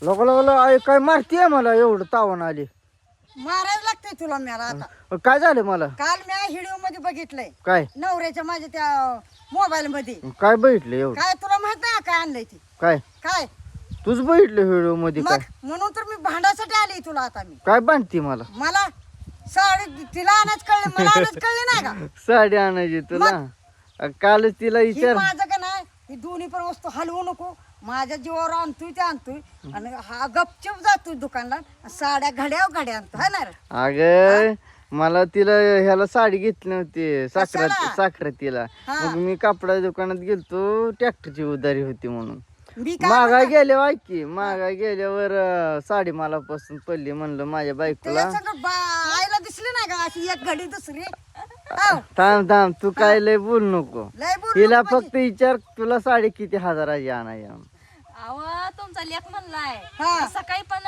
लोक काय मारतीये मला एवढं तावण आली. मारायला लागतंय तुला मला आता. काय झालं मला? काल मी व्हिडिओ मध्ये बघितलंय काय नवऱ्याच्या माझ्या त्या मोबाईल मध्ये. काय बघितलं एवढं? काय तुला माहित नाही काय आणलंय ते? काय काय तूच बघितलं व्हिडिओ मध्ये? काय मग म्हणून तर मी भांडासाठी आले तुला आता. मी काय बांधती मला? मला साडी तिला आणायच कळले, मला आणायच कळले नाही का? साडी आणायची तुला? कालच तिला ही विचार. माझं का नाही, ही दोन्ही पण वस्तू हलवू नको. माझ्या जीवावर आणतोय ते आणतोय आणि हा गपचूप जातोय दुकानला. साड्या घड्या आणतो है ना रे? अग मला तिला ह्याला साडी घेतली नव्हती कशाला? साखरेतीला. हा. मग मी कपडा दुकानात गेलतो, ट्रॅक्टरची उधारी होती म्हणून. मी काय मागाय गेल्यावर ऐक की, मागाय गेल्यावर साडी मला पसंत पडली. म्हणलं माझ्या बायकोला त्याच्या संग आईला दिसली नाही का अशी एक घडी दुसरी? हाव. थांब तू काय लय बोल नको. लय बोलू तिला नको फक्त विचार तुला साडी किती हजाराची आणायची. अव तुमचा लेख म्हणलाय हा. सकाळी पण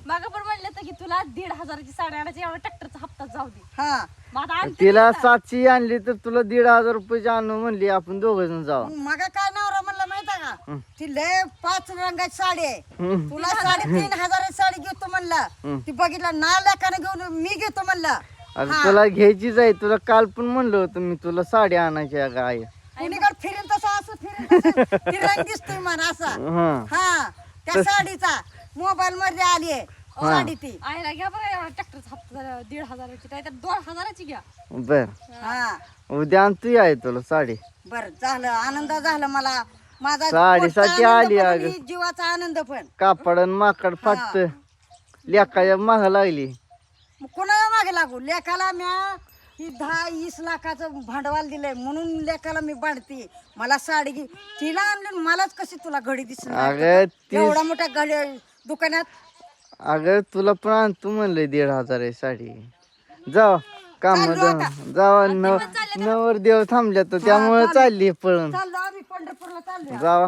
माग पण म्हणले तर की तुला 1,500ची साडी आणायची, एवढा ट्रॅक्टरचा हप्ता जाऊ दे. हा. मग आता आणते तिला का? 700 आणली तर तुला 1,500 रुपये आणू म्हणली. आपण दोघ जण जाऊ. मग काय नवरा म्हणलं माहिती का? ती लय 5 रंगाची साडी आहे. हम्म. तुला 3,500 साडी घेतो म्हणलं. ती बघितलं ना लेकाने घेऊन मी घेतो म्हणलं. आता तुला घ्यायचीच आहे. तुला काल पण म्हणलं होतं मी तुला साडी आणायची आहे का आई. कुणीकडे फिरेल तसं असं फिरेल तसं. ती रंग दिसतोय मला असा. हा हा त्या साडीचा मोबाईल मध्ये आली आहे साडी ती. आईला घ्या बघा एवढा ट्रॅक्टरचा हप्ता 1,500ची नाही तर 2,000ची घ्या. बर हा उद्या आणतोय आहे तुला साडी. बर झालं, आनंद झाला मला. माझा साडीसाठी पोटचा आनंद आली पण अगं. आणि जीवाचा आनंद पण. कापड आणि माकड फाटत लेकाच्या माग लागली. मग कोणाला मागे लागू? लेकाला म्या ही 10-20 लाखाचं भांडवल दिलंय म्हणून लेकाला मी बांधते. मला साडी घे. तिला आणली मलाच कशी तुला घडी दिसली नाही अगं का? ती एवढा मोठ्या घडी दुकानात. अगं तुला पण आणतो म्हणलंय 1,500 आहे साडी. जाव काम चाललो आता. जावा नवर देव थांबल्या तर त्यामुळे चालली पळून. चाललो आम्ही पंढरपूरला चाललोय. जावा